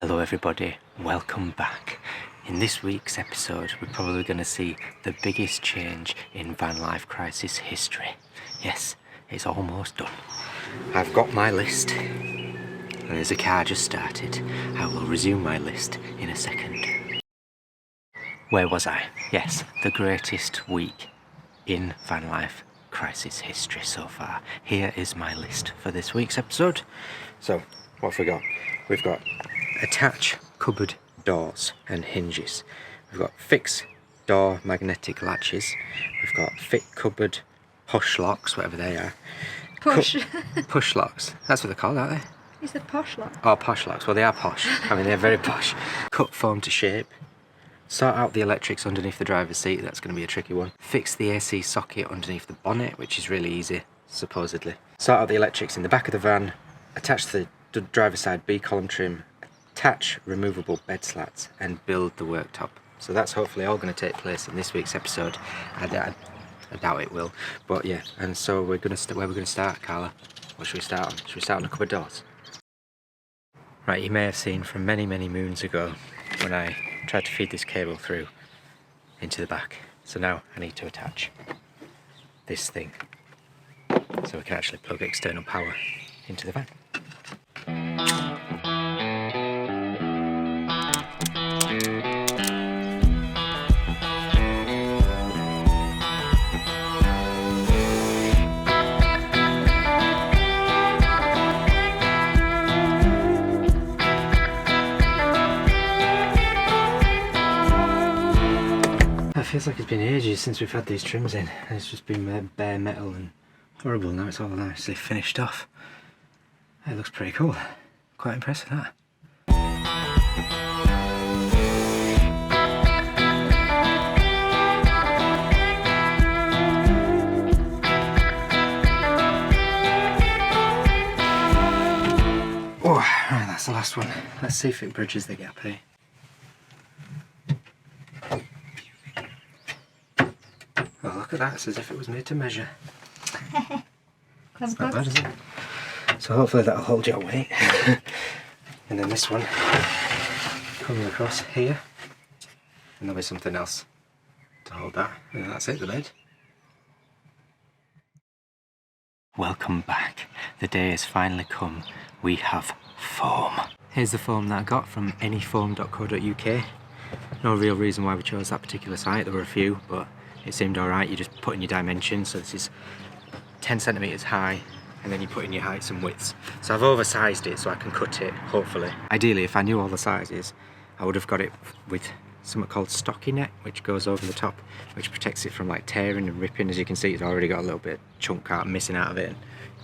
Hello everybody, welcome back. In this week's episode we're probably going to see the biggest change in van life crisis history. Yes, it's almost done. I've got my list. There's a car just started. I will resume my list in a second. Where was I? Yes, the greatest week in van life crisis history so far. Here is my list for this week's episode. So, what have we got? We've got attach cupboard doors and hinges. We've got fix door magnetic latches. We've got fit cupboard push locks, whatever they are. Push. Push locks. That's what they're called, aren't they? You said posh lock. Oh, posh locks. Well, they are posh. I mean, they're very posh. Cut foam to shape. Sort out the electrics underneath the driver's seat. That's going to be a tricky one. Fix the AC socket underneath the bonnet, which is really easy, supposedly. Sort out the electrics in the back of the van. Attach the driver's side B-column trim. Attach removable bed slats and build the worktop. So that's hopefully all going to take place in this week's episode. I doubt it will, but yeah. And so we're going to where we're going to start, Carla. What should we start on? Should we start on the cupboard doors? Right, you may have seen from many moons ago when I tried to feed this cable through into the back. So now I need to attach this thing so we can actually plug external power into the van. It feels like it's been ages since we've had these trims in. It's just been bare metal and horrible. Now it's all nicely finished off. It looks pretty cool. Quite impressed with that. Oh, right, that's the last one. Let's see if it bridges the gap, eh? Oh, look at that, it's as if it was made to measure. It's not bad, is it? So hopefully that'll hold your weight. And then this one coming across here. And there'll be something else to hold that. And that's it, the bed. Welcome back. The day has finally come. We have foam. Here's the foam that I got from anyfoam.co.uk. No real reason why we chose that particular site. There were a few, but it seemed alright. You just put in your dimensions. So this is 10 centimetres high, and then you put in your heights and widths. So I've oversized it so I can cut it, hopefully. Ideally, if I knew all the sizes, I would have got it with something called stockinette, which goes over the top, which protects it from like tearing and ripping. As you can see, it's already got a little bit of chunk out missing out of it in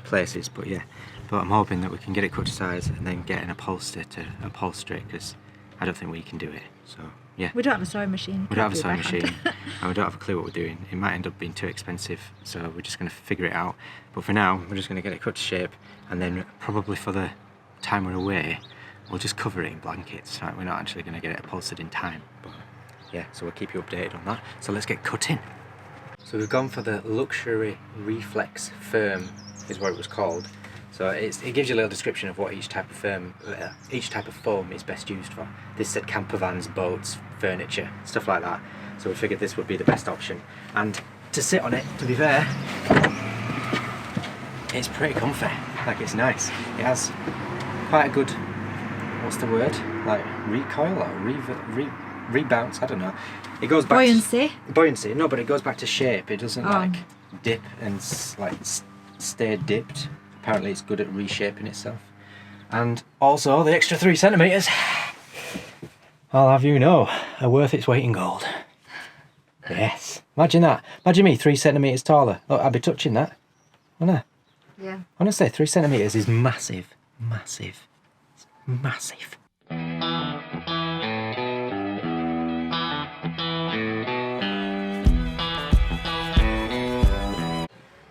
places, but yeah. But I'm hoping that we can get it cut to size and then get an upholster to upholster it, because I don't think we can do it, so yeah. We don't have a sewing machine. We don't have a sewing machine, and we don't have a clue what we're doing. It might end up being too expensive, so we're just going to figure it out. But for now, we're just going to get it cut to shape, and then probably for the time we're away, we'll just cover it in blankets. Right? We're not actually going to get it upholstered in time, but yeah, so we'll keep you updated on that. So let's get cutting. So we've gone for the Luxury Reflex Firm, is what it was called. So it gives you a little description of what each type of foam is best used for. This said camper vans, boats, furniture, stuff like that. So we figured this would be the best option. And to sit on it, to be fair, it's pretty comfy. Like, it's nice. It has quite a good, what's the word? Like recoil or rebounce, I don't know. It goes back buoyancy. Buoyancy, no, but it goes back to shape. It doesn't like dip and like stay dipped. Apparently it's good at reshaping itself. And also the extra 3 centimetres, I'll have you know, are worth its weight in gold. Yes. Imagine that. Imagine me 3 centimetres taller. Look, I'd be touching that, wouldn't I? Yeah. Honestly, 3 centimetres is massive. Massive. It's massive.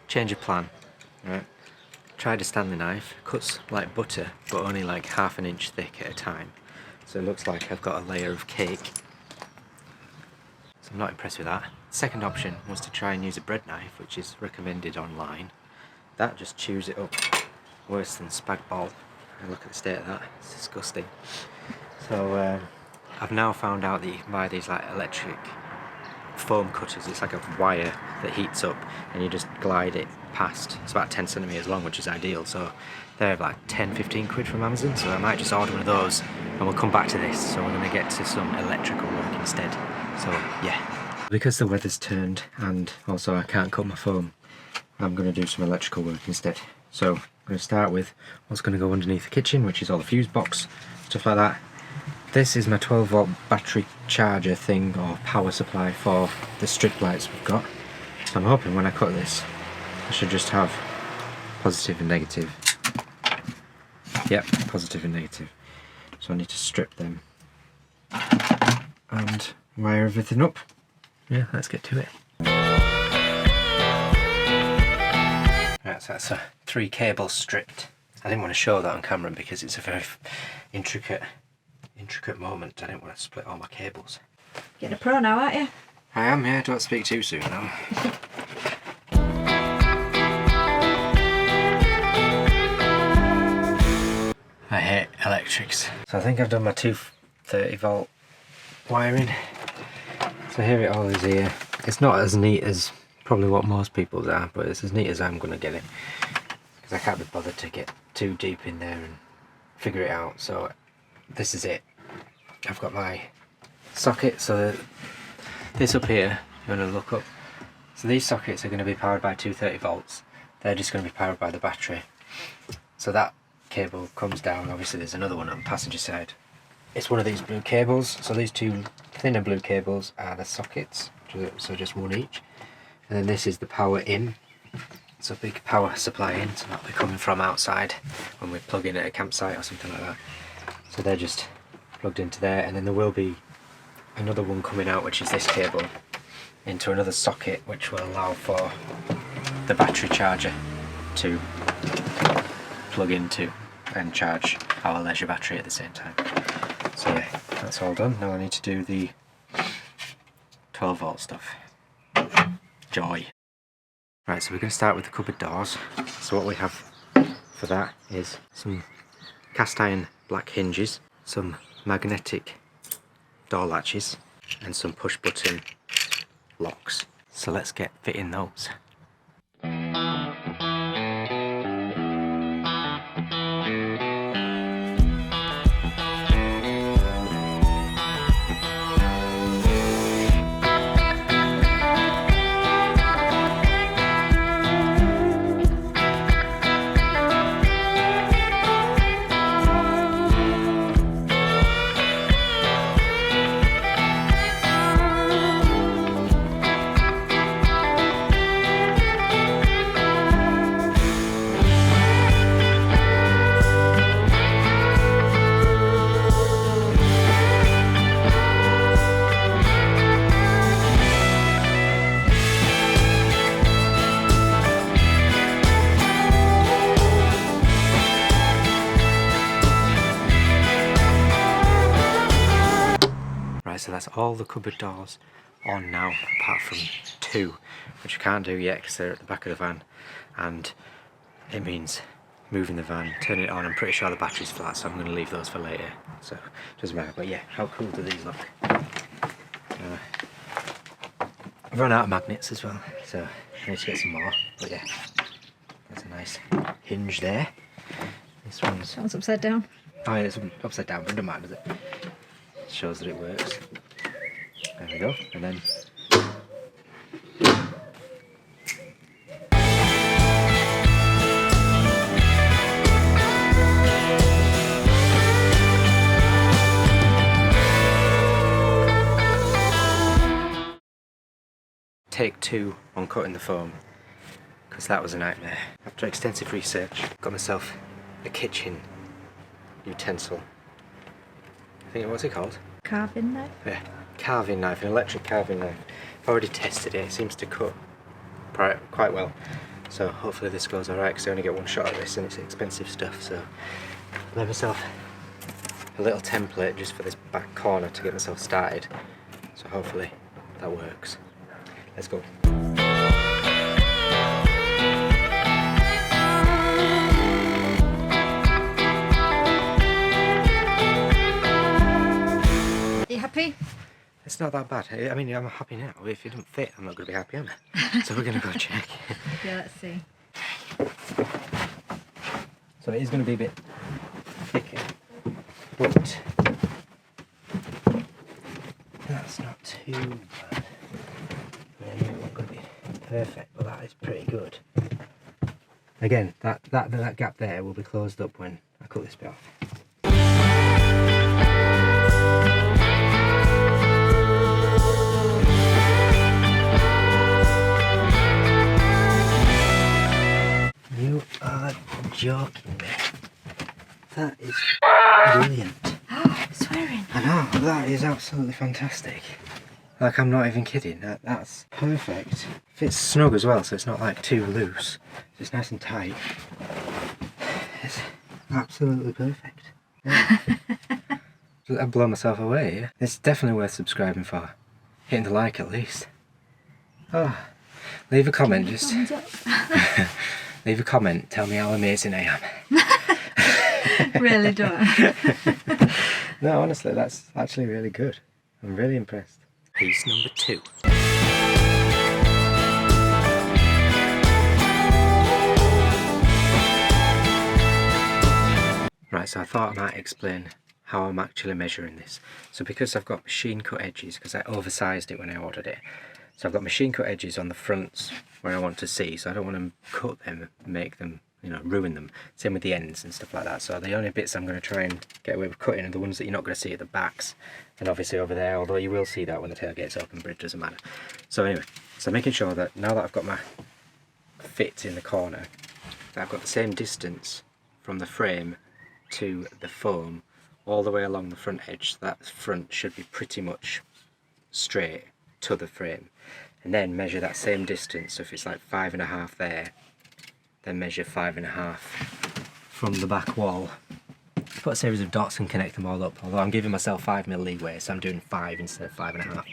Change of plan. Right. Tried a Stanley knife, cuts like butter, but only like ½ an inch thick at a time. So it looks like I've got a layer of cake. So I'm not impressed with that. Second option was to try and use a bread knife, which is recommended online. That just chews it up worse than spag bol. And look at the state of that, it's disgusting. So I've now found out that you can buy these like electric foam cutters. It's like a wire that heats up and you just glide it past. It's about 10 centimeters long, which is ideal. So they're like 10-15 quid from Amazon, so I might just order one of those and we'll come back to this. So we're going to get to some electrical work instead. So yeah, because the weather's turned and also I can't cut my foam, I'm going to do some electrical work instead. So I'm going to start with what's going to go underneath the kitchen, which is all the fuse box, stuff like that. This is my 12-volt battery charger thing, or power supply for the strip lights we've got. So I'm hoping when I cut this, I should just have positive and negative. Yep, positive and negative. So I need to strip them and wire everything up. Yeah, let's get to it. Right, so that's 3 cables stripped. I didn't want to show that on camera because it's a very intricate moment. I didn't want to split all my cables. Getting a pro now, aren't you? I am, yeah, don't speak too soon now. I hate electrics. So I think I've done my 230-volt wiring. So here it all is here. It's not as neat as probably what most people's are, but it's as neat as I'm going to get it. Because I can't be bothered to get too deep in there and figure it out. So this is it. I've got my socket, so this up here, you want to look up. So these sockets are going to be powered by 230 volts. They're just going to be powered by the battery. So that cable comes down. Obviously there's another one on the passenger side. It's one of these blue cables. So these 2 thinner blue cables are the sockets, so just one each. And then this is the power in. It's a big power supply in, so that'll be coming from outside when we plug in at a campsite or something like that. So they're just plugged into there, and then there will be another one coming out, which is this cable, into another socket, which will allow for the battery charger to plug into and charge our leisure battery at the same time. So yeah, that's all done. Now I need to do the 12-volt stuff. Joy. Right, so we're going to start with the cupboard doors. So what we have for that is some cast iron black hinges, some magnetic door latches, and some push button locks. So let's get fitting those. So that's all the cupboard doors on now, apart from 2, which I can't do yet because they're at the back of the van, and it means moving the van, turning it on. I'm pretty sure the battery's flat, so I'm going to leave those for later, so it doesn't matter. But yeah, how cool do these look? I've run out of magnets as well, so I need to get some more. But yeah, there's a nice hinge there. This one's upside down. Oh yeah, it's upside down, but it doesn't matter, does it? Shows that it works. There we go, and then take 2 on cutting the foam, because that was a nightmare. After extensive research, got myself a kitchen utensil. I think, what's it called? Carving knife? Yeah, carving knife, an electric carving knife. I've already tested it, it seems to cut quite well. So hopefully this goes alright, because I only get one shot at this and it's expensive stuff. So I made myself a little template just for this back corner to get myself started. So hopefully that works. Let's go. You happy? It's not that bad. I mean, I'm happy now. If it doesn't fit, I'm not going to be happy, am I? So we're going to go check. Yeah, let's see. So it is going to be a bit thicker, but that's not too bad. I mean, it's not going to be perfect, but that is pretty good. Again, that gap there will be closed up when I cut this bit off. You are joking me. That is brilliant. Swearing. I know, that is absolutely fantastic. Like, I'm not even kidding. That's perfect. Fits snug as well, so it's not like too loose. It's nice and tight. It's absolutely perfect. Yeah. I've blown myself away. Yeah? It's definitely worth subscribing for. Hitting the like at least. Oh, leave a comment. Just leave a comment. Tell me how amazing I am. Really don't. No, honestly, that's actually really good. I'm really impressed. Piece number 2. Right, so I thought I might explain how I'm actually measuring this. So because I've got machine cut edges, because I oversized it when I ordered it, so I've got machine cut edges on the fronts where I want to see, so I don't want to cut them, make them, you know, ruin them. Same with the ends and stuff like that. So the only bits I'm going to try and get away with cutting are the ones that you're not going to see at the backs. And obviously over there, although you will see that when the tailgate's open, but it doesn't matter. So anyway, so making sure that now that I've got my fit in the corner, that I've got the same distance from the frame to the foam all the way along the front edge. So that front should be pretty much straight to the frame. And then measure that same distance. So if it's like 5.5 there, then measure 5.5 from the back wall. Put a series of dots and connect them all up, although I'm giving myself 5mm leeway, so I'm doing 5 instead of 5.5,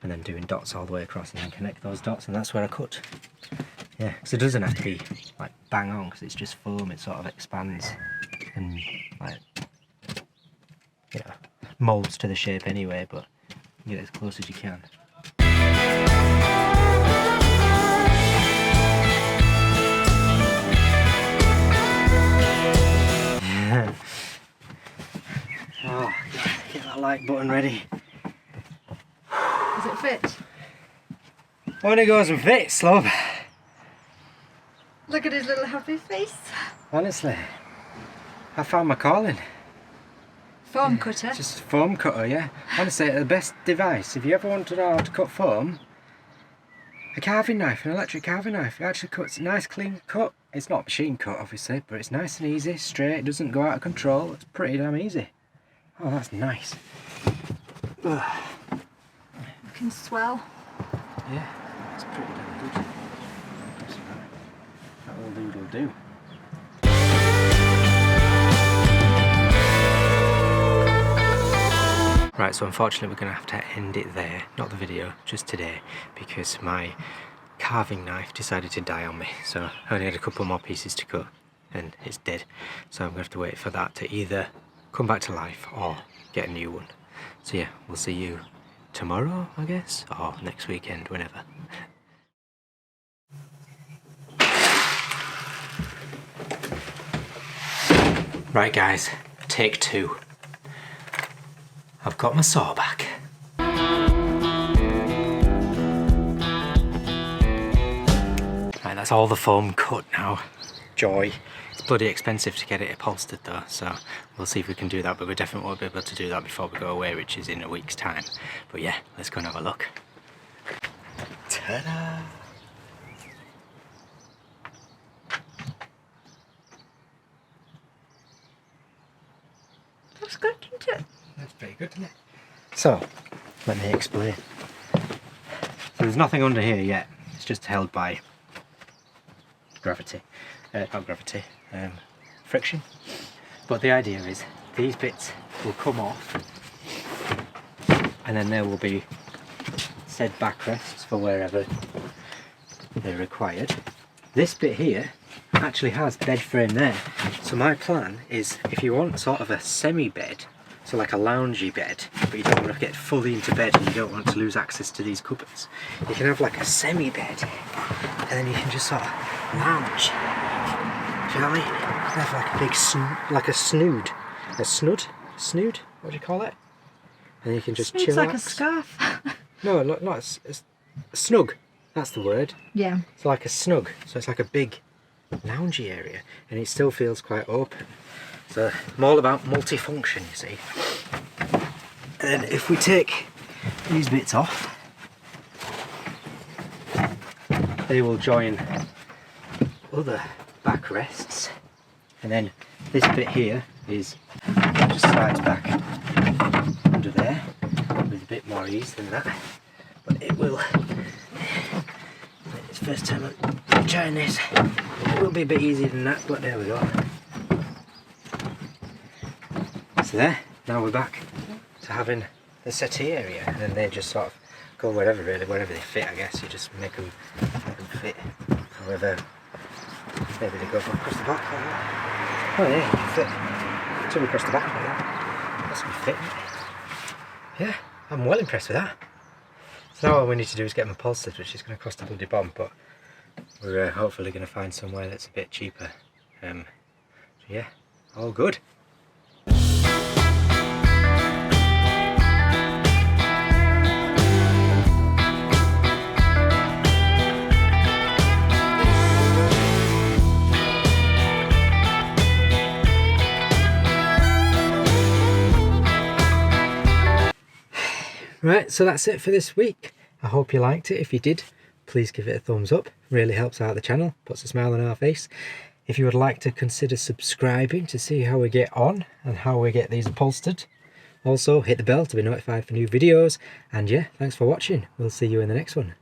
and then doing dots all the way across and then connect those dots, and that's where I cut. Yeah, because it doesn't have to be like bang on, because it's just foam. It sort of expands and like, you know, molds to the shape anyway, but you get as close as you can. Oh, get that like button ready. Does it fit? When it goes and fits, love. Look at his little happy face. Honestly, I found my calling. Foam cutter. Just a foam cutter, yeah. Honestly, the best device, if you ever want to know how to cut foam, a carving knife, an electric carving knife. It actually cuts a nice clean cut. It's not machine cut, obviously, but it's nice and easy, straight, it doesn't go out of control. It's pretty damn easy. Oh, that's nice. Ugh. Looking swell. Yeah, it's pretty damn good. That will do, will do. Right, so unfortunately we're going to have to end it there, not the video, just today, because my carving knife decided to die on me. So I only had a couple more pieces to cut and it's dead. So I'm going to have to wait for that to either come back to life or get a new one. So yeah, we'll see you tomorrow, I guess, or next weekend, whenever. Right guys, take 2. I've got my saw back. Right, that's all the foam cut now. Joy. It's bloody expensive to get it upholstered though, so we'll see if we can do that, but we definitely won't be able to do that before we go away, which is in a week's time. But yeah, let's go and have a look. Ta-da! Looks good, doesn't it? That's pretty good, isn't it? So, let me explain. So there's nothing under here yet. It's just held by gravity. Not gravity, friction. But the idea is these bits will come off and then there will be said backrests for wherever they're required. This bit here actually has bed frame there. So my plan is, if you want sort of a semi-bed, So like a loungy bed, but you don't want to get fully into bed and you don't want to lose access to these cupboards. You can have like a semi-bed, and then you can just sort of lounge. Do you know what I mean? You can have like a big like a snood. A snood? Snood? What do you call it? And you can just chill. It's like a scarf. No, not a snug. That's the word. Yeah. It's like a snug. So it's like a big loungy area, and it still feels quite open. So I'm all about multifunction, you see. And if we take these bits off, they will join other backrests, and then this bit here is just slides back under there with a bit more ease than that. But it will, it's the first time I'm trying this, it will be a bit easier than that, but there we go. So there, now we're back to having the settee area, and then they just sort of go wherever really, wherever they fit I guess. You just make them fit however, maybe they go across the back like that. Oh yeah, you can fit two across the back like that. That's good fit, isn't it? Yeah, I'm well impressed with that. So now all we need to do is get them upholstered, which is going to cost a bloody bomb, but we're hopefully going to find somewhere that's a bit cheaper. So yeah, all good. Right, so that's it for this week. I hope you liked it. If you did, please give it a thumbs up. Really helps out the channel, puts a smile on our face. If you would like to consider subscribing to see how we get on and how we get these upholstered. Also, hit the bell to be notified for new videos. And yeah, thanks for watching. We'll see you in the next one.